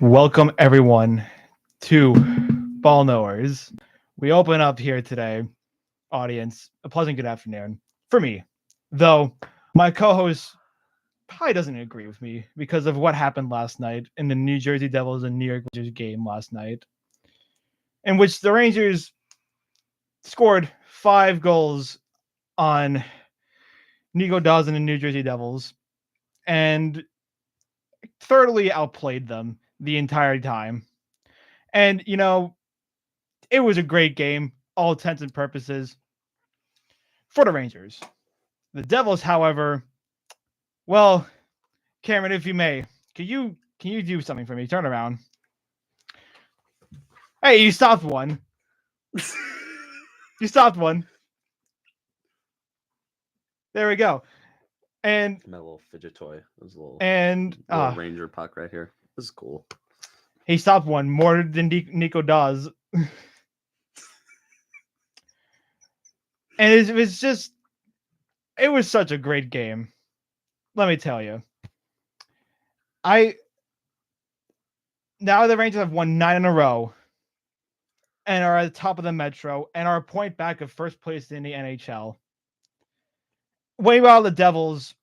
Welcome everyone to Ball Knowers. We open up here today, audience, a pleasant good afternoon for me. Though my co-host probably doesn't agree with me because of what happened last night in the New Jersey Devils and New York Rangers game last night, in which the Rangers scored 5 goals on Nico Daws and the New Jersey Devils and thoroughly outplayed them the entire time. And, it was a great game, all intents and purposes, for the Rangers. The Devils, however, well, Cameron, if you may, can you do something for me? Turn around. Hey, you stopped one. You stopped one. There we go. And My little fidget toy. It was a little Ranger puck right here. This is cool. He stopped one more than Nico does. And it was such a great game. Let me tell you. Now the Rangers have won 9 in a row and are at the top of the Metro and are a point back of first place in the NHL. Way while the Devils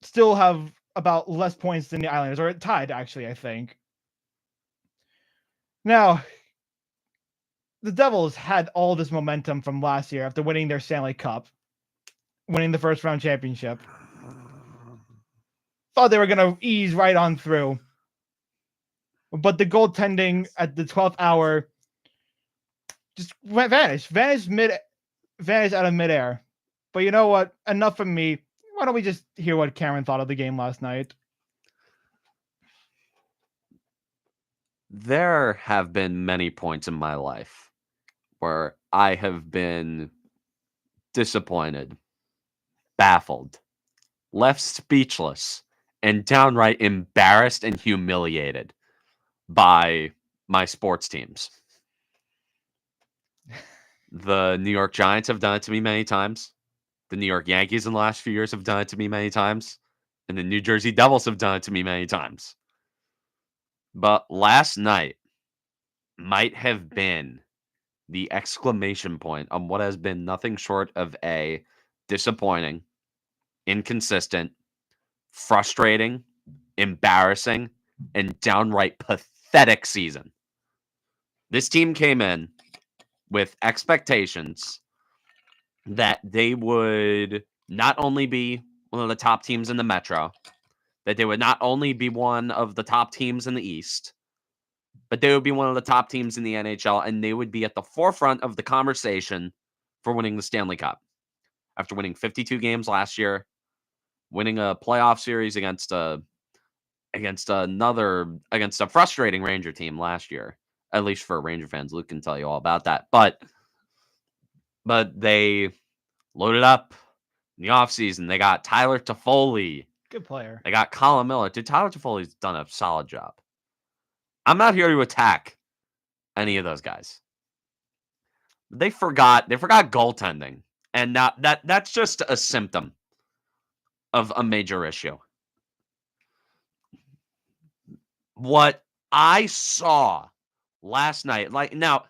still have about less points than the Islanders, or tied, actually, I think. Now, the Devils had all this momentum from last year after winning their Stanley Cup, winning the first round championship. Thought they were going to ease right on through. But the goaltending at the 12th hour just vanished out of midair. But you know what? Enough from me. Why don't we just hear what Cameron thought of the game last night? There have been many points in my life where I have been disappointed, baffled, left speechless, and downright embarrassed and humiliated by my sports teams. The New York Giants have done it to me many times. The New York Yankees in the last few years have done it to me many times. And the New Jersey Devils have done it to me many times. But last night might have been the exclamation point on what has been nothing short of a disappointing, inconsistent, frustrating, embarrassing, and downright pathetic season. This team came in with expectations that they would not only be one of the top teams in the Metro, that they would not only be one of the top teams in the East, but they would be one of the top teams in the NHL, and they would be at the forefront of the conversation for winning the Stanley Cup. After winning 52 games last year, winning a playoff series against a frustrating Ranger team last year, at least for Ranger fans. Luke can tell you all about that. But they loaded up in the offseason. They got Tyler Toffoli. Good player. They got Colin Miller. Dude, Tyler Toffoli's done a solid job. I'm not here to attack any of those guys. They forgot goaltending. And now that's just a symptom of a major issue. What I saw last night, now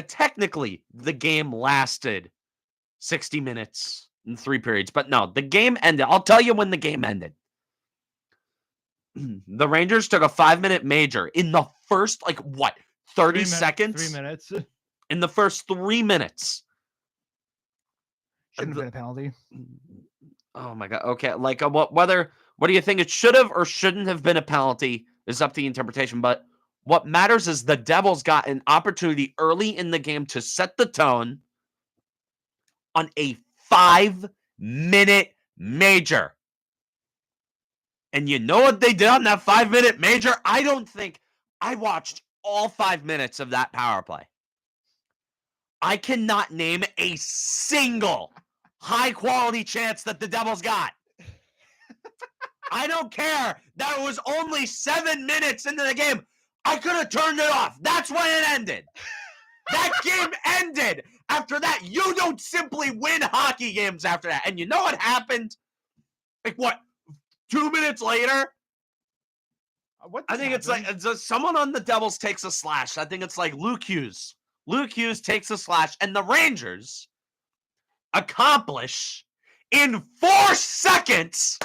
technically the game lasted 60 minutes and 3 periods, but no, the game ended. I'll tell you when the game ended. The Rangers took a 5-minute major in the first, 30 seconds? 3 minutes. In the first 3 minutes. Shouldn't have been a penalty. Oh my God. Okay. What do you think it should have or shouldn't have been a penalty is up to the interpretation. But what matters is the Devils got an opportunity early in the game to set the tone on a 5-minute major. And you know what they did on that 5-minute major? I don't think I watched all 5 minutes of that power play. I cannot name a single high-quality chance that the Devils got. I don't care that it was only 7 minutes into the game. I could have turned it off. That's when it ended. That game ended. After that, you don't simply win hockey games after that. And you know what happened? 2 minutes later? What? I think it's like someone on the Devils takes a slash. I think it's like Luke Hughes. Luke Hughes takes a slash, and the Rangers accomplish in 4 seconds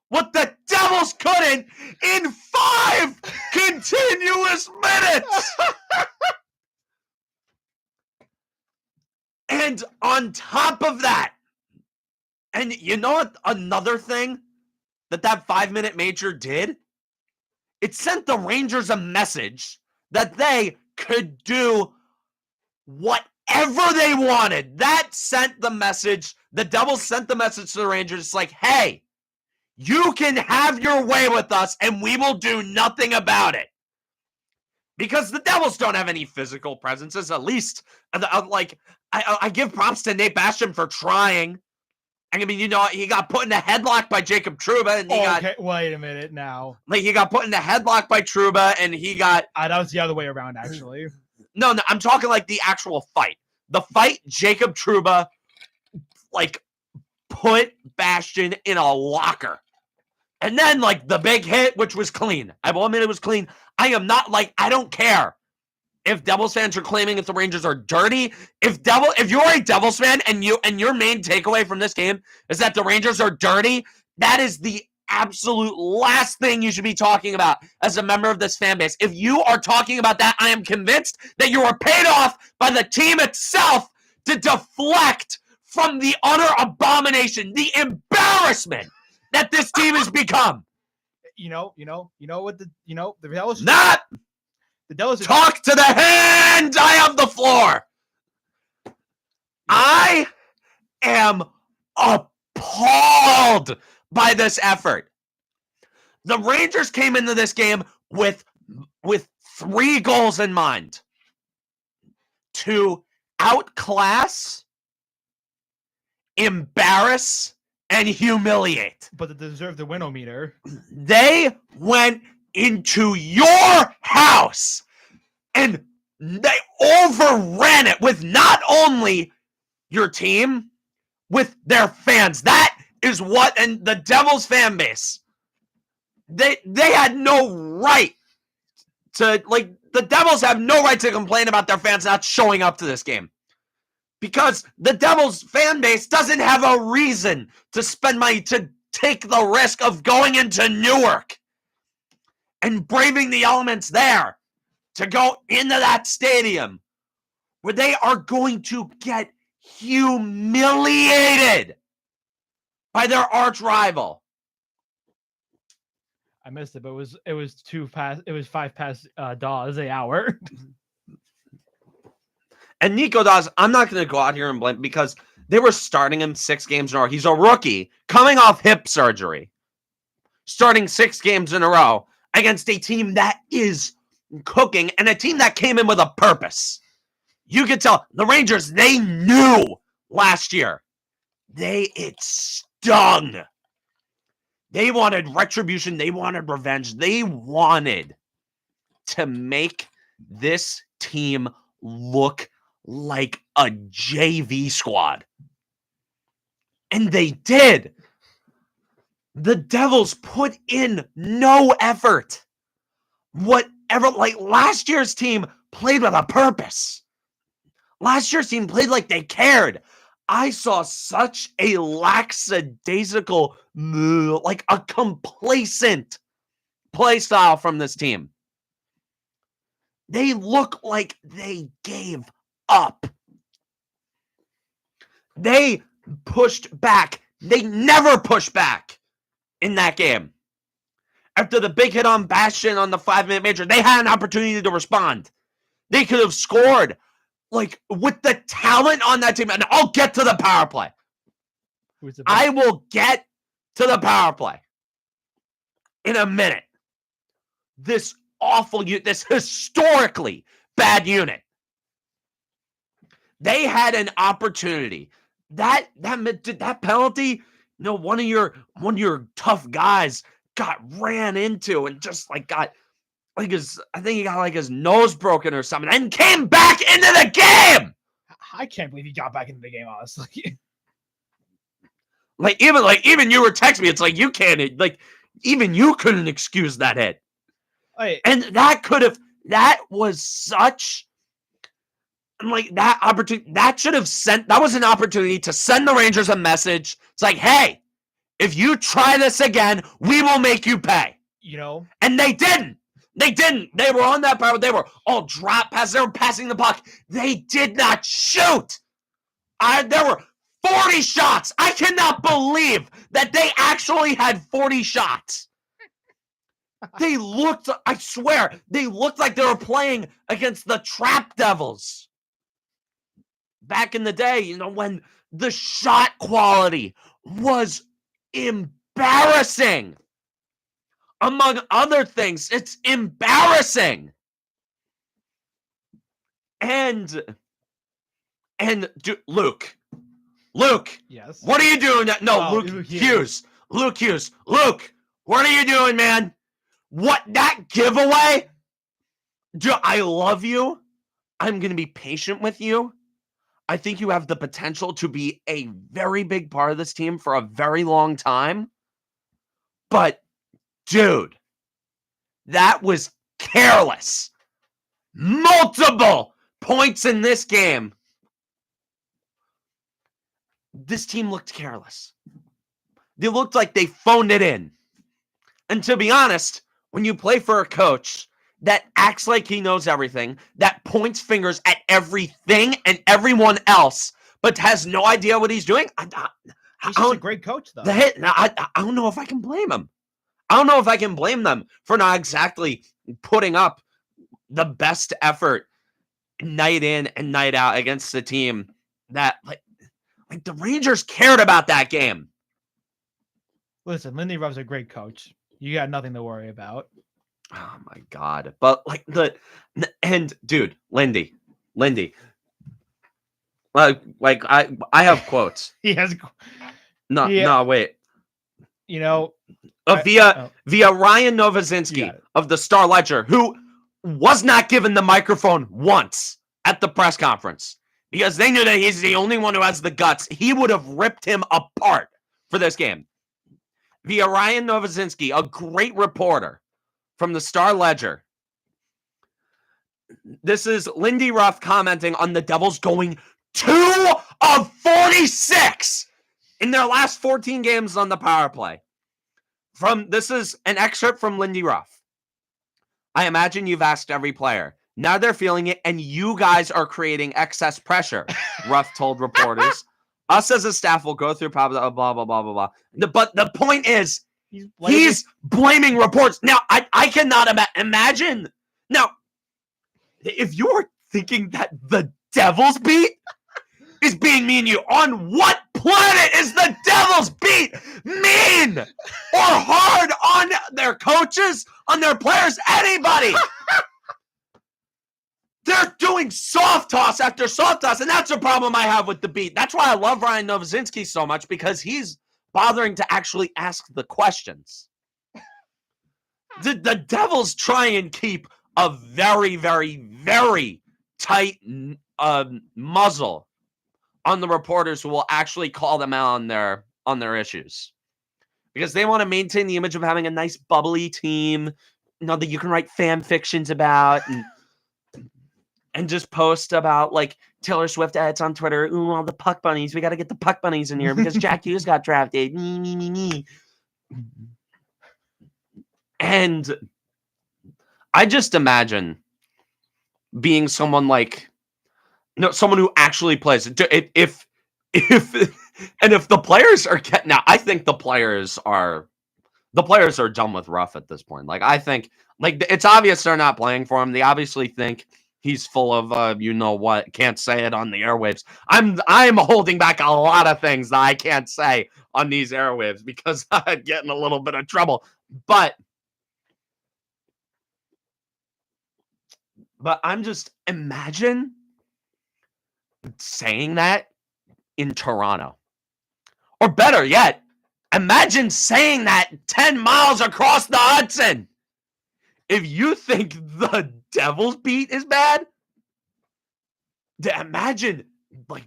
what the Devils couldn't in 5 continuous minutes. And on top of that, and you know what? Another thing that 5-minute major did? It sent the Rangers a message that they could do whatever they wanted. That sent the message. The Devils sent the message to the Rangers. It's like, hey, you can have your way with us and we will do nothing about it. Because the Devils don't have any physical presences, at least. I give props to Nate Bastian for trying. I mean, he got put in a headlock by Jacob Trouba, and wait a minute now. He got put in a headlock by Trouba, and he got. That was the other way around, actually. No, I'm talking like the actual fight. The fight, Jacob Trouba, put Bastian in a locker. And then, the big hit, which was clean. I will admit it was clean. I am not, I don't care if Devils fans are claiming if the Rangers are dirty. If you're a Devils fan and your main takeaway from this game is that the Rangers are dirty, that is the absolute last thing you should be talking about as a member of this fan base. If you are talking about that, I am convinced that you are paid off by the team itself to deflect from the utter abomination, the embarrassment that this team has become. What the Devils not the Devils talk to the hand. I have the floor. I am appalled by this effort. The Rangers came into this game with 3 goals in mind: to outclass, embarrass, and humiliate. But they deserve the win-o-meter. They went into your house and they overran it with not only your team, with their fans. That is what, and the Devils fan base, they had no right to, the Devils have no right to complain about their fans not showing up to this game. Because the Devils fan base doesn't have a reason to spend money to take the risk of going into Newark and braving the elements there to go into that stadium where they are going to get humiliated by their arch rival. I missed it, but it was 5 past Dawes the hour. And Nico Daws, I'm not going to go out here and blame because they were starting him 6 games in a row. He's a rookie coming off hip surgery, starting 6 games in a row against a team that is cooking and a team that came in with a purpose. You could tell the Rangers, they knew last year. It stung. They wanted retribution. They wanted revenge. They wanted to make this team look like a JV squad. And they did. The Devils put in no effort. Whatever, last year's team played with a purpose. Last year's team played like they cared. I saw such a lackadaisical, a complacent play style from this team. They look like they gave up. They pushed back. They never pushed back in that game. After the big hit on Bastian on the 5-minute major, they had an opportunity to respond. They could have scored. With the talent on that team, and I'll get to the power play. I will get to the power play in a minute. This historically bad unit. They had an opportunity. That penalty, one of your tough guys got ran into and just got I think he got his nose broken or something and came back into the game. I can't believe he got back into the game, honestly. Even you were texting me, it's you can't, even you couldn't excuse that hit. And that was such like that opportunity. That was an opportunity to send the Rangers a message. It's like, hey, if you try this again, we will make you pay. And they didn't. They didn't. They were on that power. They were all drop passes. They were passing the puck. They did not shoot. There were 40 shots. I cannot believe that they actually had 40 shots. They looked, I swear, they looked like they were playing against the Trap Devils. Back in the day, when the shot quality was embarrassing. Among other things, it's embarrassing. And Luke. Yes. What are you doing? No, Luke Hughes. Luke Hughes. Luke, what are you doing, man? What, that giveaway? I love you. I'm going to be patient with you. I think you have the potential to be a very big part of this team for a very long time. But, dude, that was careless. Multiple points in this game. This team looked careless. They looked like they phoned it in. And to be honest, when you play for a coach that acts like he knows everything, that points fingers at everything and everyone else, but has no idea what he's doing, He's just a great coach, though. I don't know if I can blame him. I don't know if I can blame them for not exactly putting up the best effort night in and night out against the team that, like the Rangers cared about that game. Listen, Lindy Ruff's a great coach. You got nothing to worry about. Oh my God. But dude, Lindy. I have quotes. He has. No, wait. Via Ryan Novozinski of the Star Ledger, who was not given the microphone once at the press conference because they knew that he's the only one who has the guts. He would have ripped him apart for this game. Via Ryan Novozinski, a great reporter from the Star Ledger. This is Lindy Ruff commenting on the Devils going 2 of 46 in their last 14 games on the power play. This is an excerpt from Lindy Ruff. I imagine you've asked every player. Now they're feeling it, and you guys are creating excess pressure, Ruff told reporters. Us as a staff will go through probably blah, blah, blah, blah, blah. But the point is, he's blaming reports. Now, I cannot imagine. Now, if you're thinking that the Devils beat is being mean to you, on what planet is the Devils beat mean or hard on their coaches, on their players, anybody? They're doing soft toss after soft toss, and that's a problem I have with the beat. That's why I love Ryan Novozinski so much, because he's bothering to actually ask the questions. The Devils try and keep a very, very, very tight muzzle on the reporters who will actually call them out on their issues, because they want to maintain the image of having a nice bubbly team, that you can write fan fictions about and just post about like Taylor Swift ads on Twitter. Ooh, all the puck bunnies. We got to get the puck bunnies in here because Jack Hughes got drafted. Me. And I just imagine being someone someone who actually plays. If the players are now, I think the players are done with Ruff at this point. Like, I think it's obvious they're not playing for him. They obviously think he's full of what. Can't say it on the airwaves. I'm holding back a lot of things that I can't say on these airwaves because I get in a little bit of trouble. But I'm just imagine saying that in Toronto. Or better yet, imagine saying that 10 miles across the Hudson. If you think the Devils beat is bad, imagine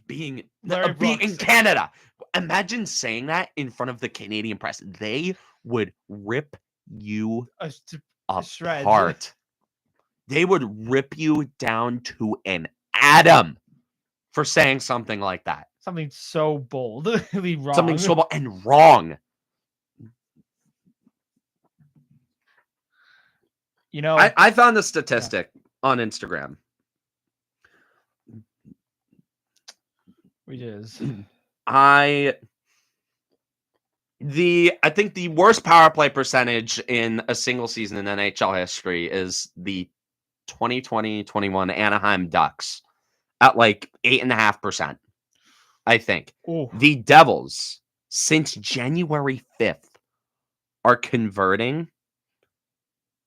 being in Canada. Imagine saying that in front of the Canadian press. They would rip you Shreds. apart. They would rip you down to an atom for saying something like that. Something so boldly wrong. Something so bold and wrong. You know, I found a statistic on Instagram. which is I think the worst power play percentage in a single season in NHL history is the 2020-21 Anaheim Ducks at like 8.5%. I think. Ooh. The Devils, since January 5th, are converting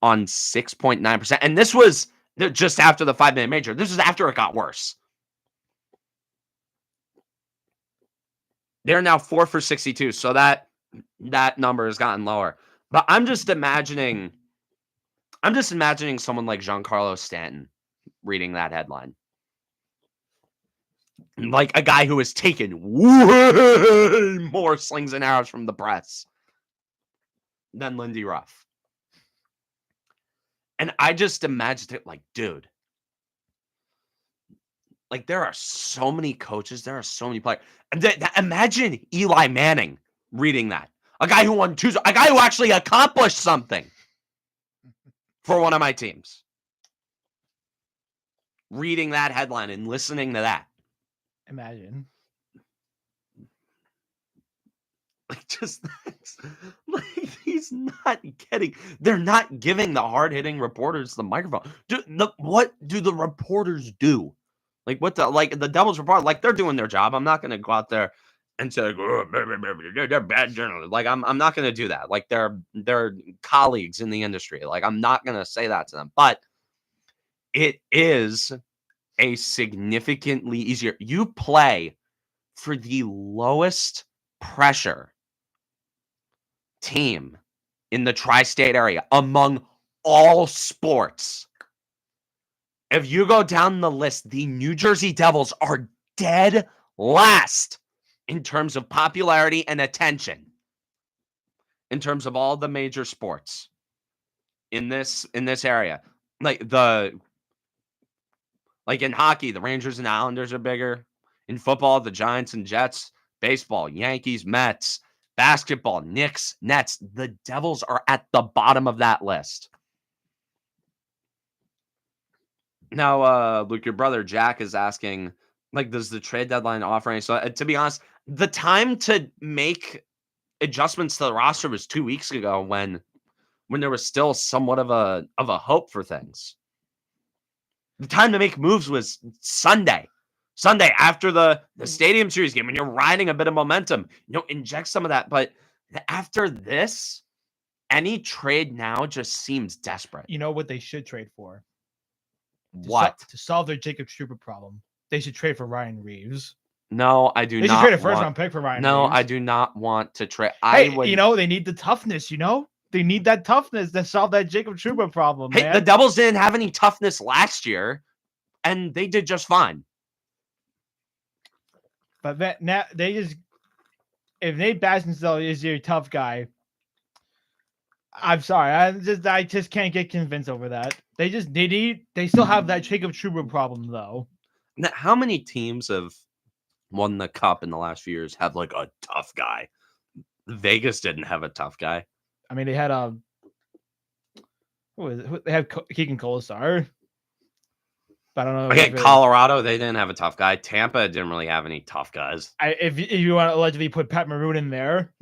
on 6.9%. And this was just after the 5-minute major. This is after it got worse. They're now 4 for 62. So that number has gotten lower. But I'm just imagining someone like Giancarlo Stanton reading that headline. Like a guy who has taken way more slings and arrows from the press than Lindy Ruff. And I just imagined it like, dude, like there are so many coaches, there are so many players. Imagine Eli Manning reading that. A guy who won 2, a guy who actually accomplished something for one of my teams. Reading that headline and listening to that. Imagine. Like just like he's not getting. They're not giving the hard-hitting reporters the microphone. What do the reporters do? Like what the Devils report? Like they're doing their job. I'm not going to go out there and say they're bad journalists. Like I'm not going to do that. Like they're colleagues in the industry. Like I'm not going to say that to them. But it is a significantly easier. You play for the lowest pressure team in the tri-state area among all sports. If you go down the list, the New Jersey Devils are dead last in terms of popularity and attention in terms of all the major sports in this area. Like in hockey, the Rangers and Islanders are bigger. In football, the Giants and Jets. Baseball, Yankees, Mets. Basketball, Knicks, Nets. The Devils are at the bottom of that list. Now, Luke, your brother Jack is asking, like, does the trade deadline offer any? So, to be honest, the time to make adjustments to the roster was 2 weeks ago when there was still somewhat of a hope for things. The time to make moves was Sunday after the Stadium Series game when you're riding a bit of momentum. Inject some of that. But after this, any trade now just seems desperate. You know what they should trade for? What? To solve their Jacob Trouba problem. They should trade for Ryan Reeves. No, I do not. They should trade a first-round pick for Ryan Reeves. No, I do not want to trade. Hey, they need the toughness, They need that toughness to solve that Jacob Trouba problem, man. The Devils didn't have any toughness last year, and they did just fine. But now if Nate Bassensell is your tough guy, I'm sorry, I just can't get convinced over that. They still have that Jacob Trouba problem though. Now, how many teams have won the cup in the last few years have like a tough guy? Vegas didn't have a tough guy. I mean, they had they had Keegan Colasar. But I don't know. Okay, Colorado, they didn't have a tough guy. Tampa didn't really have any tough guys. If you want to allegedly put Pat Maroon in there.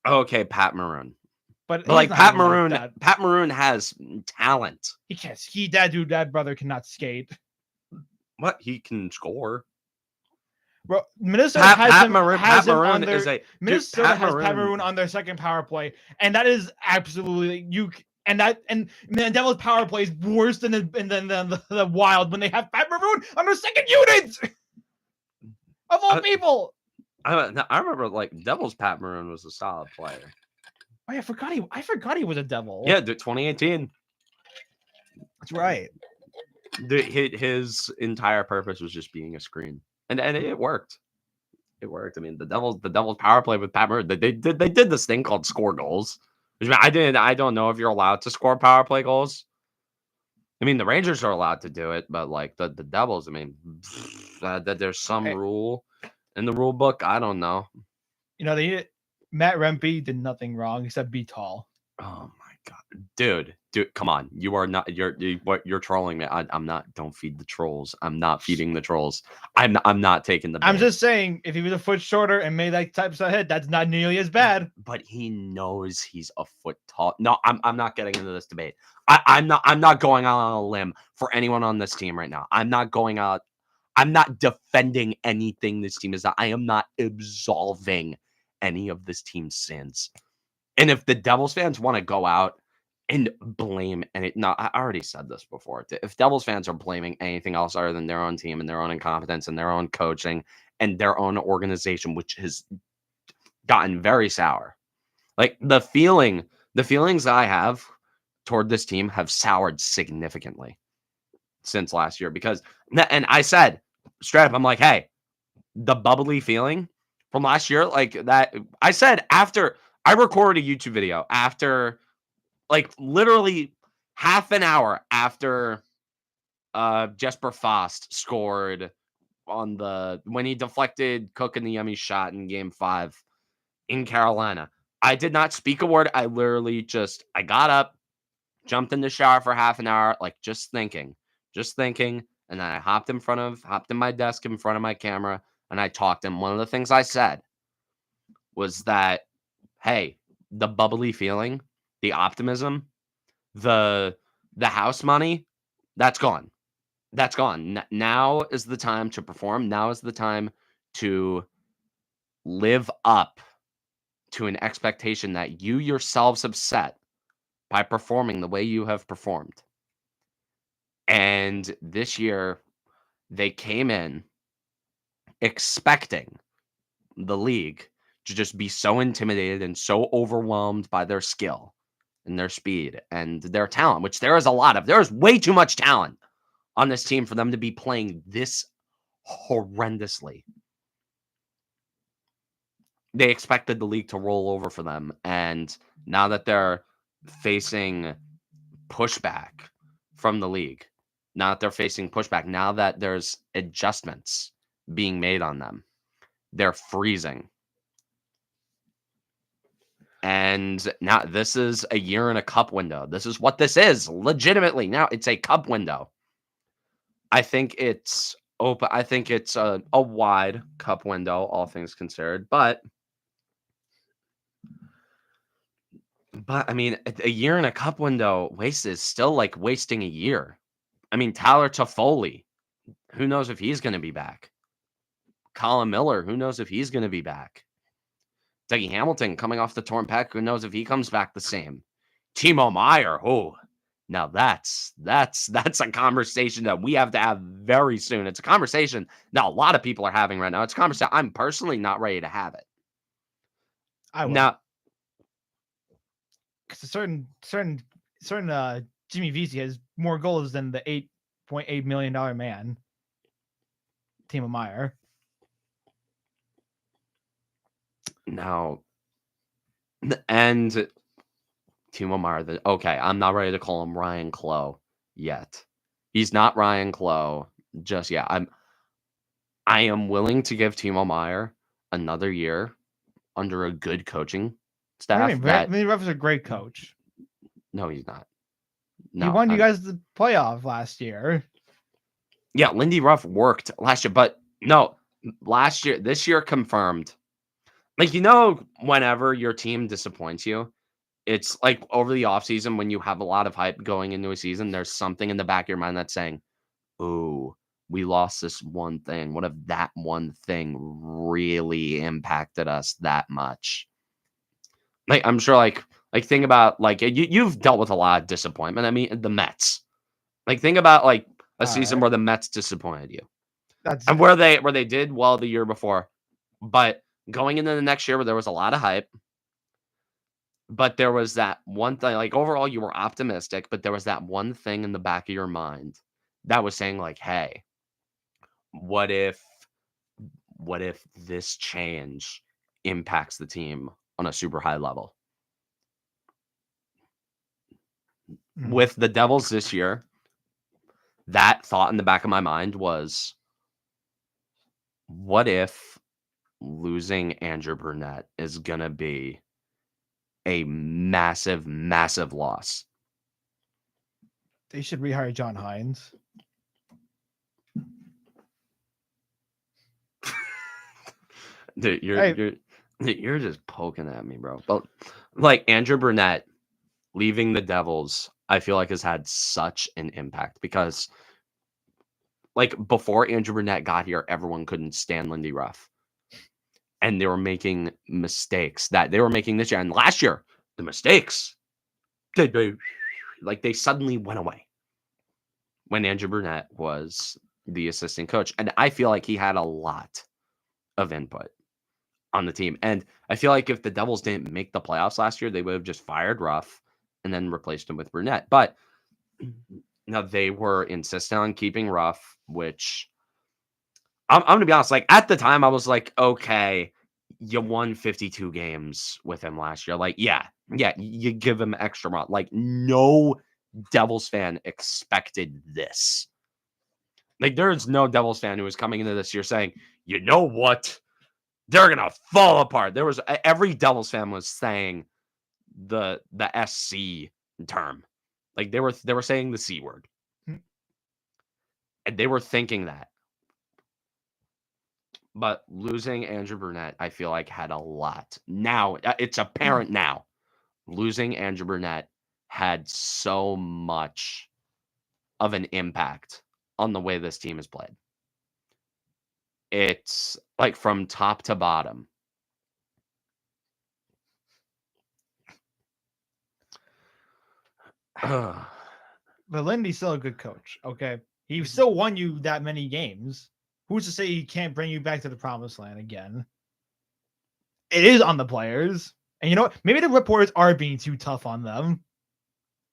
Okay, Pat Maroon. But like Pat Maroon has talent. He can't ski. That brother cannot skate. What? He can score. Bro, Minnesota has Pat Maroon on their second power play, and that is absolutely and the Devils' power play is worse than the Wild when they have Pat Maroon on their second unit. Of all people, I remember like Devils. Pat Maroon was a solid player. Oh, yeah, I forgot he was a Devil. Yeah, 2018. That's right. His entire purpose was just being a screen, and it worked. It worked. I mean, the Devils power play with Pat Maroon. They did this thing called score goals, I don't know if you're allowed to score power play goals. I mean, the Rangers are allowed to do it, but like the Devils, I mean, that there's some Hey, rule in the rule book. I don't know. Matt Rempe did nothing wrong except be tall. Oh my god, dude, come on! You are not. You're trolling me. I'm not. Don't feed the trolls. I'm not feeding the trolls. I'm not taking the bait. I'm just saying, if he was a foot shorter and made that type of hit, that's not nearly as bad. But he knows he's a foot tall. No, I'm not getting into this debate. I'm not going out on a limb for anyone on this team right now. I'm not going out. I'm not defending anything this team is not. I am not absolving any of this team's sins. And if the Devils fans want to go out and blame no, I already said this before. If Devils fans are blaming anything else other than their own team and their own incompetence and their own coaching and their own organization, which has gotten very sour. Like the feelings I have toward this team have soured significantly since last year because, and I said straight up, I'm like, hey, the bubbly feeling from last year, like that, I said after I recorded a YouTube video after, like literally half an hour after Jesper Fast scored when he deflected Cook in the Yummy shot in Game 5 in Carolina. I did not speak a word. I literally I got up, jumped in the shower for half an hour, like just thinking. And then I hopped in my desk in front of my camera and I talked. And one of the things I said was that, hey, the bubbly feeling, the optimism, the house money, that's gone. That's gone. Now is the time to perform. Now is the time to live up to an expectation that you yourselves have set by performing the way you have performed. And this year, they came in expecting the league to just be so intimidated and so overwhelmed by their skill and their speed and their talent, which there is a lot of. There is way too much talent on this team for them to be playing this horrendously. They expected the league to roll over for them. And now that they're facing pushback from the league, now that there's adjustments being made on them, they're freezing. And now this is a year in a cup window. This is what this is, legitimately. Now it's a cup window. I think it's open. I think it's a wide cup window, all things considered. But I mean, a year in a cup window waste is still like wasting a year. I mean, Tyler Toffoli, who knows if he's going to be back? Colin Miller, who knows if he's going to be back? Dougie Hamilton coming off the torn pec, who knows if he comes back the same? Timo Meier, oh, now that's a conversation that we have to have very soon. It's a conversation that a lot of people are having right now. It's a conversation I'm personally not ready to have it. I will. Now, because certain Jimmy Vesey has more goals than the $8.8 million man, Timo Meier. Now, and Timo Meier, okay, I'm not ready to call him Ryan Clough yet. He's not Ryan Clough just yet. I am willing to give Timo Meier another year under a good coaching staff. Lindy Ruff is a great coach. No, he's not. No, he won you guys the playoff last year. Yeah, Lindy Ruff worked last year, but no, this year confirmed. Like, whenever your team disappoints you, it's like over the offseason when you have a lot of hype going into a season, there's something in the back of your mind that's saying, ooh, we lost this one thing. What if that one thing really impacted us that much? Like, I'm sure, like think about, like, you've dealt with a lot of disappointment. I mean, the Mets. Like, think about, like, a season where the Mets disappointed you. And where they did well the year before. But going into the next year where there was a lot of hype, but there was that one thing, like, overall you were optimistic, but there was that one thing in the back of your mind that was saying, like, hey, what if this change impacts the team on a super high level? with the Devils this year, that thought in the back of my mind was, what if losing Andrew Burnett is going to be a massive, massive loss? They should rehire John Hines. Dude, you're just poking at me, bro. But like Andrew Burnett leaving the Devils, I feel like has had such an impact because like before Andrew Burnett got here, everyone couldn't stand Lindy Ruff. And they were making mistakes that they were making this year. And last year, the mistakes, they suddenly went away when Andrew Burnett was the assistant coach. And I feel like he had a lot of input on the team. And I feel like if the Devils didn't make the playoffs last year, they would have just fired Ruff and then replaced him with Burnett. But now they were insistent on keeping Ruff, which I'm going to be honest. Like at the time, I was like, okay, you won 52 games with him last year. Like, yeah, you give him extra run. Like no Devils fan expected this. Like there is no Devils fan who was coming into this year saying, you know what? They're going to fall apart. There was every Devils fan was saying the SC term. Like they were saying the C word. And they were thinking that. But losing Andrew Burnett, I feel like had a lot. Now, it's apparent now. Losing Andrew Burnett had so much of an impact on the way this team is played. It's like from top to bottom. But Lindy's still a good coach, okay? He still won you that many games. Who's to say he can't bring you back to the promised land again? It is on the players. And you know what? Maybe the reporters are being too tough on them.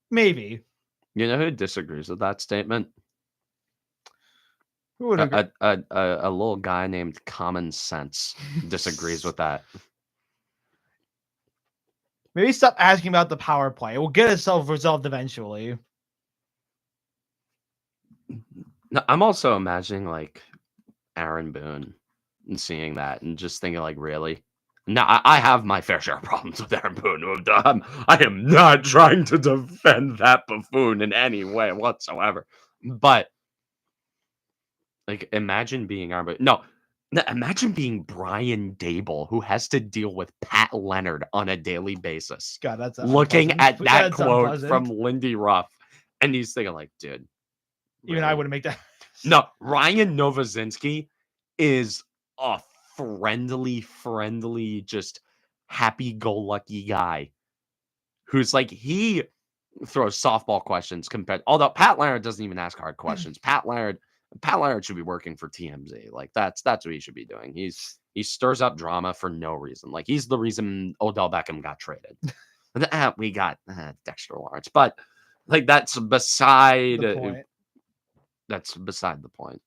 Maybe. You know who disagrees with that statement? Who would agree? A little guy named Common Sense disagrees with that. Maybe stop asking about the power play. It will get itself resolved eventually. No, I'm also imagining like Aaron Boone and seeing that and just thinking like, really? Now I have my fair share of problems with Aaron Boone. I am not trying to defend that buffoon in any way whatsoever. But like, imagine being Aaron Boone. No, imagine being Brian Dable, who has to deal with Pat Leonard on a daily basis. God, that's looking unpleasant. at that That's quote unpleasant. from Lindy Ruff, and he's thinking like, dude, Even I wouldn't make that. No, Ryan Novozinski is a friendly, just happy-go-lucky guy who's like, he throws softball questions compared. Although Pat Leonard doesn't even ask hard questions. Pat Leonard should be working for TMZ. Like that's what he should be doing. He stirs up drama for no reason. Like he's the reason Odell Beckham got traded. We got Dexter Lawrence, but like that's beside The point. That's beside the point.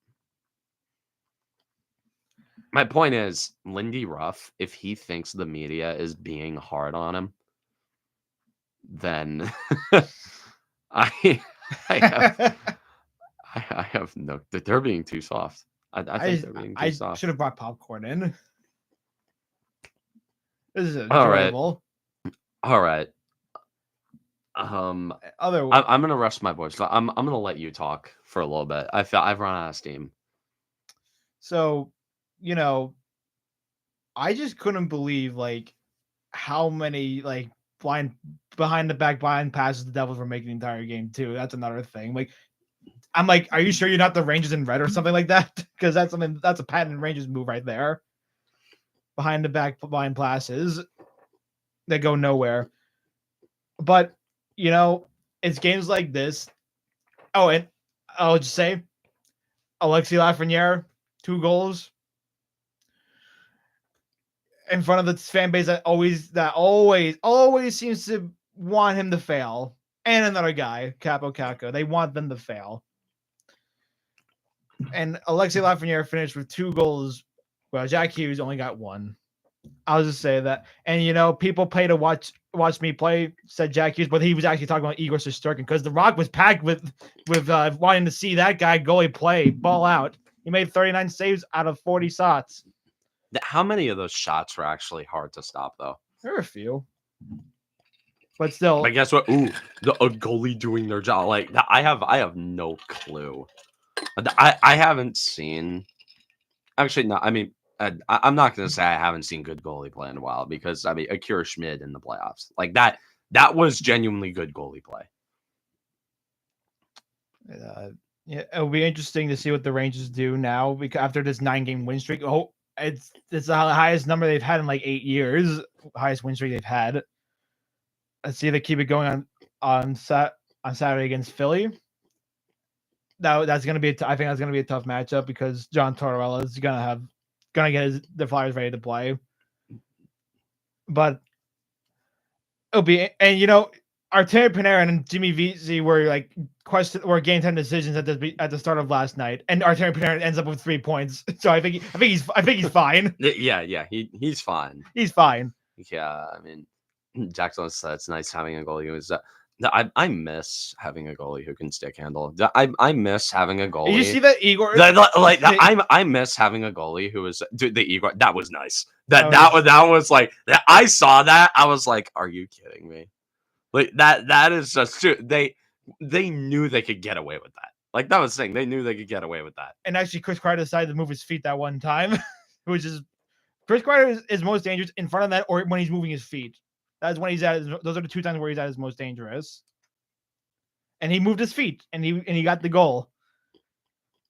My point is, Lindy Ruff, if he thinks the media is being hard on him, then I have no. They're being too soft. I think they're being too soft. I should have brought popcorn in. This is All right. enjoyable. All right. Other I'm gonna rest my voice. I'm gonna let you talk for a little bit. I've run out of steam. So, you know, I just couldn't believe like how many like behind the back blind passes the Devils were making the entire game too. That's another thing. Like, I'm like, are you sure you're not the Rangers in red or something like that? Because that's a patent Rangers move right there. Behind the back blind passes that go nowhere. But you know, it's games like this. Oh, and I'll just say, Alexis Lafreniere, 2 goals in front of the fan base that always seems to want him to fail. And another guy, Capo Caco, they want them to fail. And Alexis Lafreniere finished with 2 goals, while Jack Hughes only got 1. I'll just say that. And you know, people pay to watch watched me play said Jack Hughes, but he was actually talking about Igor Shesterkin because the Rock was packed with wanting to see that guy goalie play ball out. He made 39 saves out of 40 shots. How many of those shots were actually hard to stop, though? There are a few, but still. But guess what? Ooh, a goalie doing their job. Like I have no clue. I haven't seen. Actually, no. I mean, I'm not gonna say I haven't seen good goalie play in a while because I mean, Akira Schmid in the playoffs, like that was genuinely good goalie play. Yeah, it'll be interesting to see what the Rangers do now because after this 9-game win streak. Oh, it's the highest number they've had in like 8 years. Highest win streak they've had. Let's see if they keep it going on Saturday against Philly. That's gonna be I think that's gonna be a tough matchup because John Tortorella is gonna get the Flyers ready to play. But it'll be, and Artemi Panarin and Jimmy Vesey were like game time decisions at the start of last night, and Artemi Panarin ends up with 3 points. So I think he's fine. Yeah, he's fine. He's fine. Yeah, I mean, Jackson said it's nice having a goalie who is. I miss having a goalie who can stick handle. I miss having a goalie. Did you see that Igor? I miss having a goalie who was the Igor. That was nice. That was like that. I saw that. I was like, are you kidding me? Like that is just true. They knew they could get away with that. Like that was the thing. They knew they could get away with that. And actually, Chris Kreider decided to move his feet that one time, which is Chris Kreider is most dangerous in front of that or when he's moving his feet. That's when he's those are the 2 times where he's at his most dangerous. And he moved his feet and he got the goal.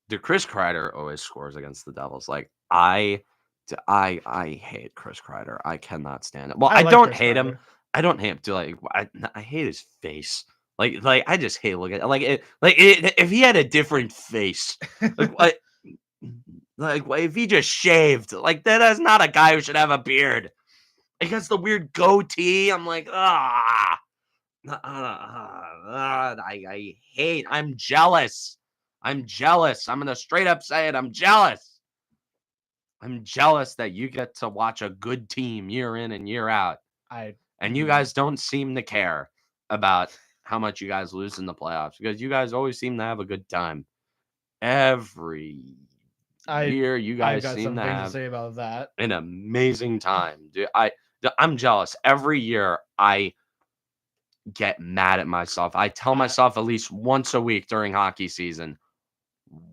Dude, Chris Kreider always scores against the Devils. Like I hate Chris Kreider. I cannot stand it. Well, I don't hate him. I don't hate him. Dude, I hate his face. Like I just hate looking at it. If he had a different face, like if he just shaved, like that is not a guy who should have a beard. It has the weird goatee. I'm like, I hate. I'm jealous. I'm gonna straight up say it. I'm jealous. I'm jealous that you get to watch a good team year in and year out. And you guys don't seem to care about how much you guys lose in the playoffs because you guys always seem to have a good time. Every year, you guys seem to have say about that. An amazing time, dude. I'm jealous. Every year, I get mad at myself. I tell myself at least once a week during hockey season,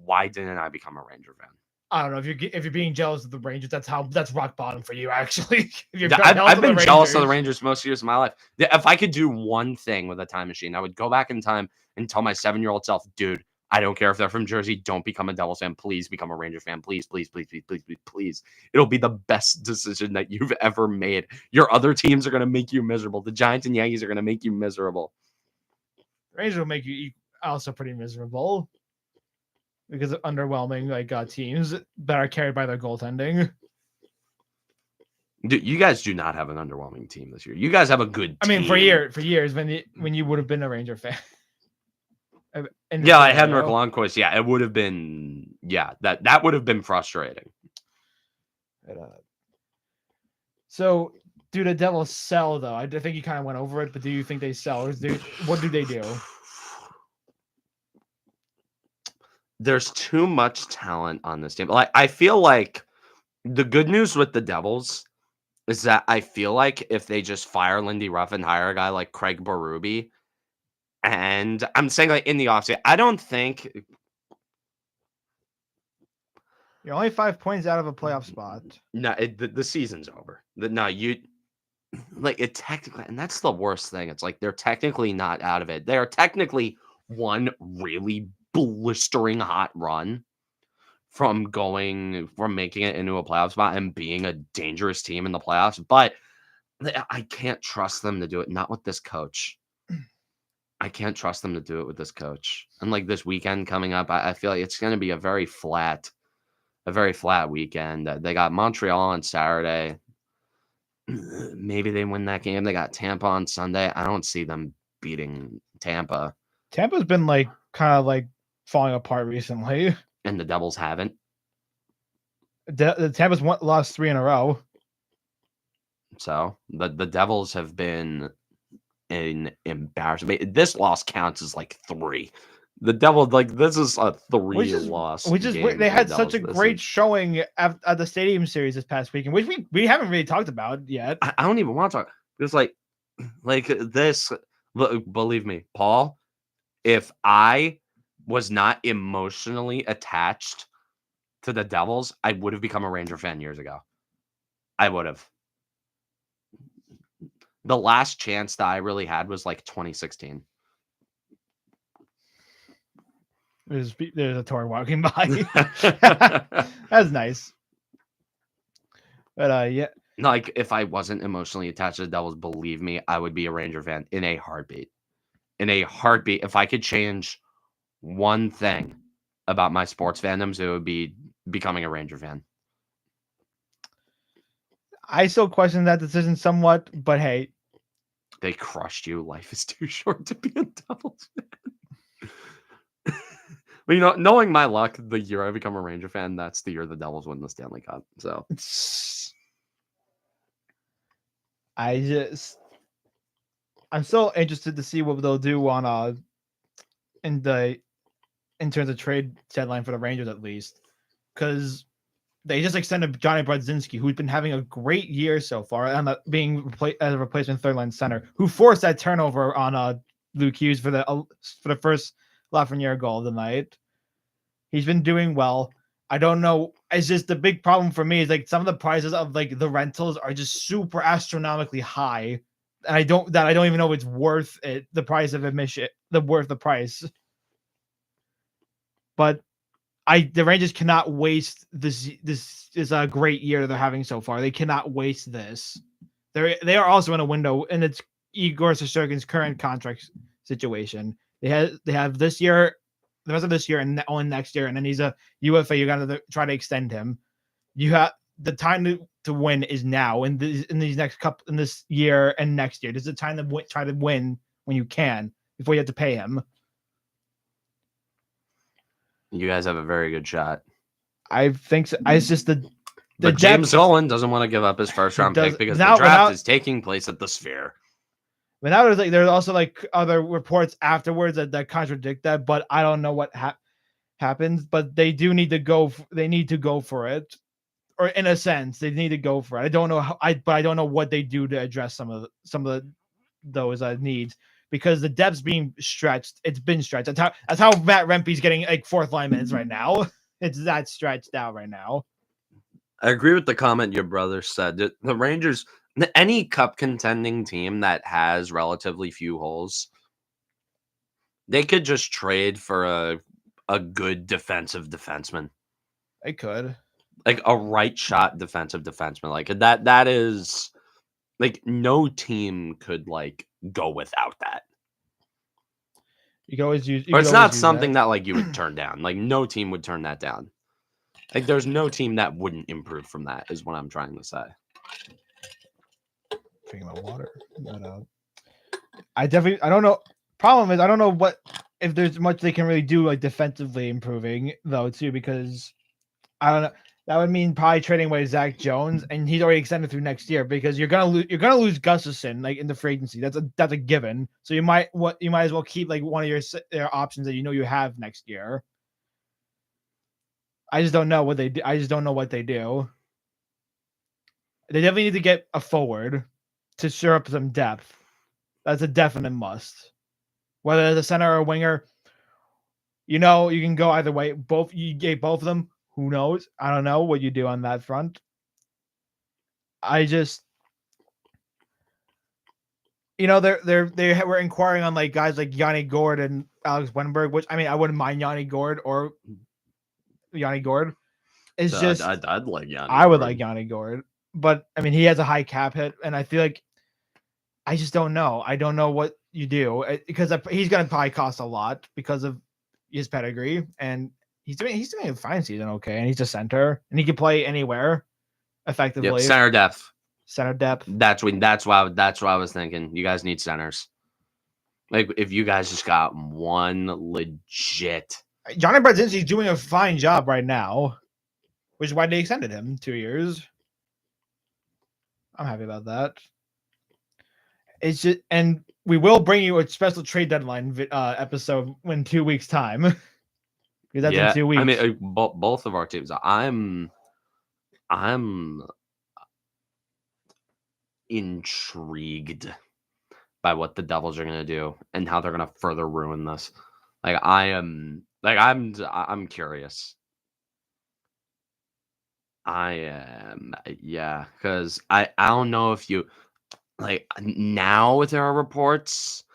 why didn't I become a Ranger fan? I don't know if you're being jealous of the Rangers. That's rock bottom for you, actually. I've been jealous of the Rangers most years of my life. If I could do one thing with a time machine, I would go back in time and tell my 7-year-old self, dude, I don't care if they're from Jersey. Don't become a Devils fan. Please become a Ranger fan. Please, please, please, please, please, please, please. It'll be the best decision that you've ever made. Your other teams are going to make you miserable. The Giants and Yankees are going to make you miserable. Rangers will make you also pretty miserable because of underwhelming teams that are carried by their goaltending. Dude, you guys do not have an underwhelming team this year. You guys have a good team. I mean, for years when you would have been a Ranger fan. Yeah, I had Henrik Lundqvist. Yeah, it would have been. Yeah, that would have been frustrating. So, do the Devils sell though? I think you kind of went over it, but do you think they sell? Or what do they do? There's too much talent on this team. Like I feel like the good news with the Devils is that I feel like if they just fire Lindy Ruff and hire a guy like Craig Berube. And I'm saying in the offseason, I don't think you're only 5 points out of a playoff spot. No, the season's over. It technically, and that's the worst thing. It's like they're technically not out of it. They are technically one really blistering hot run from making it into a playoff spot and being a dangerous team in the playoffs. But I can't trust them to do it. Not with this coach. I can't trust them to do it with this coach. And this weekend coming up, I feel like it's going to be a very flat weekend. They got Montreal on Saturday. Maybe they win that game. They got Tampa on Sunday. I don't see them beating Tampa. Tampa's been kind of falling apart recently. And the Devils haven't. The Tampa's lost 3 in a row. So the Devils have been an embarrassment. This loss counts as like 3. The Devils, like, this is a 3-loss game. They for had the such a Devils. great showing at the Stadium Series this past weekend, which we haven't really talked about yet. I don't even want to talk. It's like this. Believe me, Paul, if I was not emotionally attached to the Devils, I would have become a Ranger fan years ago. I would have. The last chance that I really had was like 2016. There's a tour walking by. That's nice. But yeah. Like, if I wasn't emotionally attached to the Devils, believe me, I would be a Ranger fan in a heartbeat. In a heartbeat. If I could change one thing about my sports fandoms, it would be becoming a Ranger fan. I still question that decision somewhat, but hey. They crushed you. Life is too short to be a Devils fan. But, knowing my luck, the year I become a Ranger fan, that's the year the Devils win the Stanley Cup. So I'm still interested to see what they'll do on in terms of trade deadline for the Rangers, at least, because they just extended Johnny Brodzinski, who's been having a great year so far, and being replaced as a replacement third line center, who forced that turnover on Luke Hughes for the first Lafreniere goal of the night. He's been doing well. I don't know. It's just the big problem for me is like some of the prices of like the rentals are just super astronomically high, and I don't even know if it's worth it. The price of admission, the price. But the Rangers cannot waste this. This is a great year they're having so far. They cannot waste this. They are also in a window, and it's Igor Shesterkin's current contract situation. They have this year, the rest of this year, and only next year, and then he's a UFA. You got to try to extend him. You have the time to win is now in this year and next year. This is the time to try to win when you can before you have to pay him. You guys have a very good shot. I think so. It's just but James Dolan doesn't want to give up his first round pick because the draft is taking place at the Sphere. But now there's also like other reports afterwards that contradict that, but I don't know what happens. But they do need to go. They need to go for it, or in a sense, they need to go for it. I don't know but I don't know what they do to address some of those needs, because the depth's being stretched. It's been stretched. That's how Matt Rempe's getting like fourth line minutes right now. It's that stretched out right now. I agree with the comment your brother said. The Rangers, any cup contending team that has relatively few holes, they could just trade for a good defensive defenseman. They could. Like a right shot defensive defenseman. Like that is like no team could like go without that. You can always use. Or it's not something that like you would turn down. Like no team would turn that down. Like there's no team that wouldn't improve from that, is what I'm trying to say. Drinking my water. But, I don't know. Problem is, I don't know if there's much they can really do like defensively improving though too, because I don't know. That would mean probably trading away Zach Jones, and he's already extended through next year, because you're gonna lose Gustafsson like in the free agency. That's a given. So you might as well keep like one of your options that you have next year. I just don't know what they do. I just don't know what they do. They definitely need to get a forward to shore up some depth. That's a definite must. Whether it's a center or a winger, you can go either way. You gave both of them. Who knows? I don't know what you do on that front. I just, they were inquiring on like guys like Yanni Gourde and Alex Wenberg, which I mean I wouldn't mind Yanni Gourde. It's just I'd like Yanni. I would like Yanni Gourde, but I mean he has a high cap hit, and I feel like I just don't know. I don't know what you do, because he's going to probably cost a lot because of his pedigree, and he's doing a fine season, okay, and he's a center, and he can play anywhere effectively. Yep, center depth. That's why I was thinking. You guys need centers. Like if you guys just got one legit. Johnny Brodzinski's doing a fine job right now, which is why they extended him 2 years. I'm happy about that. It's just, and we will bring you a special trade deadline episode in 2 weeks' time. Because that's in 2 weeks. I mean, both of our teams. I'm intrigued by what the Devils are going to do and how they're going to further ruin this. I'm curious. I am, yeah, because I don't know if you now there are reports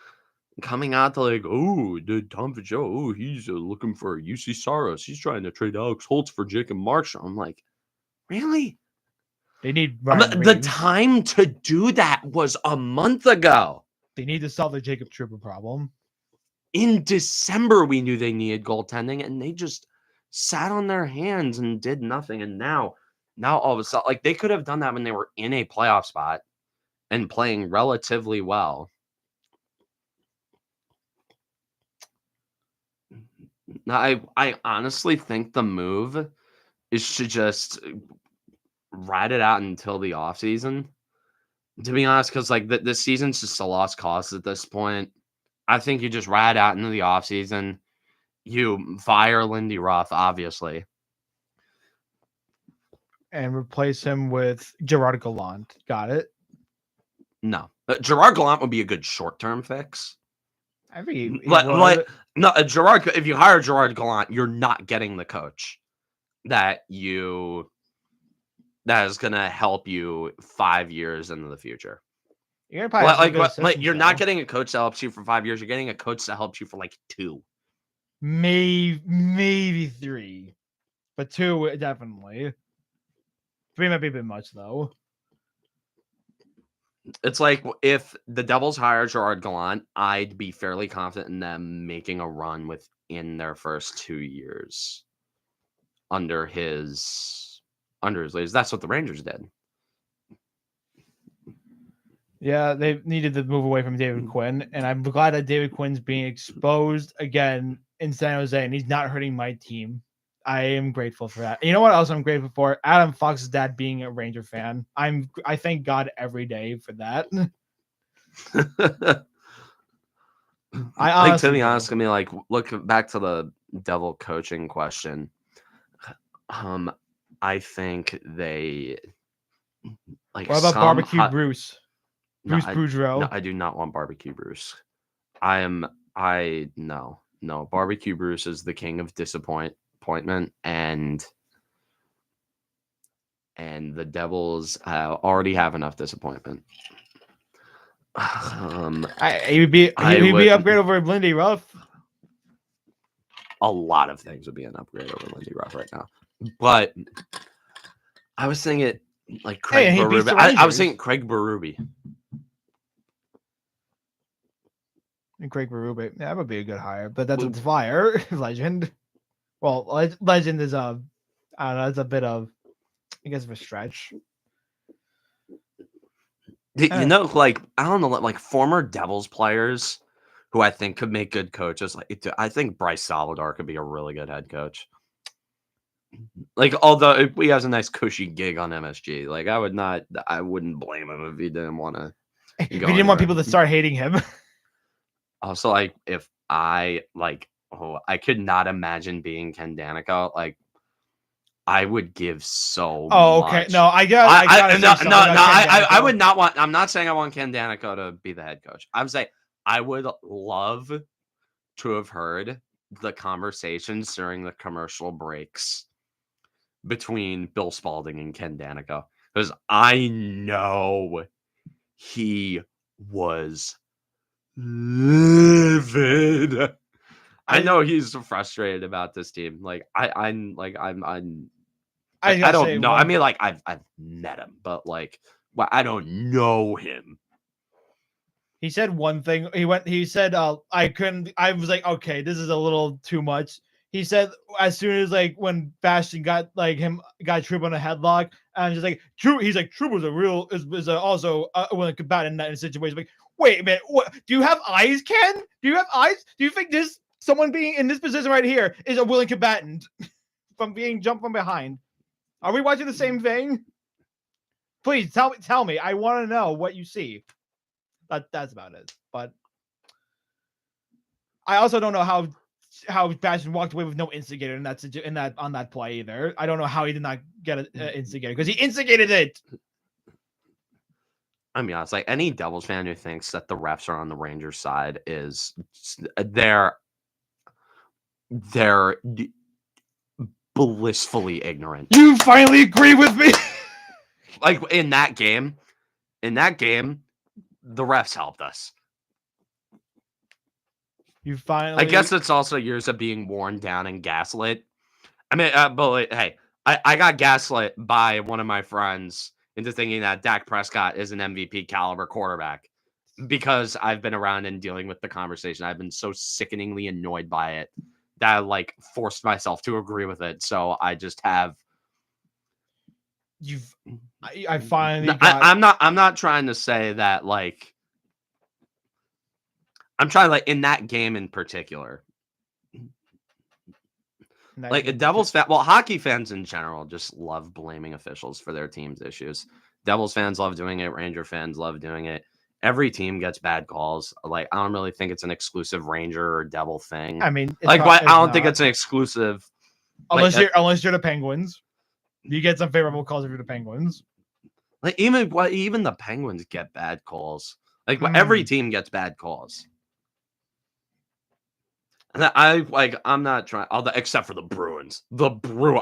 coming out to the Tom Fitzgerald, he's looking for UC Saros. He's trying to trade Alex Holtz for Jacob Markstrom. I'm like, really? They need the time to do that was a month ago. They need to solve the Jacob Trouba problem. In December, we knew they needed goaltending, and they just sat on their hands and did nothing. And now all of a sudden, they could have done that when they were in a playoff spot and playing relatively well. Now, I honestly think the move is to just ride it out until the offseason. To be honest, because the season's just a lost cause at this point. I think you just ride out into the offseason. You fire Lindy Ruff, obviously. And replace him with Gerard Gallant. Got it? No. Gerard Gallant would be a good short-term fix. Gerard, if you hire Gerard Gallant, you're not getting the coach that is going to help you 5 years into the future. You're probably you're not getting a coach that helps you for 5 years. You're getting a coach that helps you for 2. Maybe 3. But 2, definitely. 3 might be a bit much, though. It's like if the Devils hire Gerard Gallant, I'd be fairly confident in them making a run within their first 2 years under his leads. That's what the Rangers did. Yeah, they needed to move away from David Quinn, and I'm glad that David Quinn's being exposed again in San Jose, and he's not hurting my team. I am grateful for that. You know what else I'm grateful for? Adam Fox's dad being a Ranger fan. I thank God every day for that. I honestly, to be honest, I mean, look back to the Devil coaching question. I think they What about Barbecue Bruce? Bruce Boudreau? No, I do not want Barbecue Bruce. No. Barbecue Bruce is the king of disappointment, and the Devils already have enough disappointment. He would be upgrade over Lindy Ruff. A lot of things would be an upgrade over Lindy Ruff right now, but I was thinking Craig Berube. I was thinking Craig Berube. And Craig Berube, that would be a good hire, but that's a Fire legend. Well, legend is I don't know, it's a bit of, I guess, of a stretch. I don't know, former Devils players who I think could make good coaches. I think Bryce Salvador could be a really good head coach. Although he has a nice cushy gig on MSG, I wouldn't blame him if he didn't want to. He didn't want people to start hating him. Also, if I could not imagine being Ken Danica. I would give so much. Okay. No, I would not want. I'm not saying I want Ken Danica to be the head coach. I'm saying I would love to have heard the conversations during the commercial breaks between Bill Spalding and Ken Danica, because I know he was livid. I know he's frustrated about this team. I don't know. I mean, I've met him, but I don't know him. He said one thing. He said, I was like, okay, this is a little too much. He said as soon as when Bastian got Trouba on a headlock, and just he's like, Trouba is also a willing combatant in that situation. Wait a minute, what? Do you have eyes, Ken? Do you have eyes? Do you think someone being in this position right here is a willing combatant from being jumped from behind? Are we watching the same thing? Please tell me. I want to know what you see. That's about it. but I also don't know how Bastion walked away with no instigator in that on that play either. I don't know how he did not get an instigator because he instigated it. I mean, it's like any Devils fan who thinks that the refs are on the Rangers side is they're blissfully ignorant. You finally agree with me. Like in that game, the refs helped us. You finally. I guess it's also years of being worn down and gaslit. I mean, but hey, I got gaslit by one of my friends into thinking that Dak Prescott is an MVP caliber quarterback because I've been around and dealing with the conversation. I've been so sickeningly annoyed by it that I like forced myself to agree with it. So I just have. I finally. I'm not trying to say that like. I'm trying like in that game in particular. Like a Devils fan, well, hockey fans in general just love blaming officials for their team's issues. Devils fans love doing it. Ranger fans love doing it. Every team gets bad calls. Like I don't really think it's an exclusive Ranger or Devil thing. I mean, like I don't think it's an exclusive. Unless you're the Penguins, you get some favorable calls if you're the Penguins. Like even the Penguins get bad calls. Like every team gets bad calls. I'm not trying, except for the Bruins. I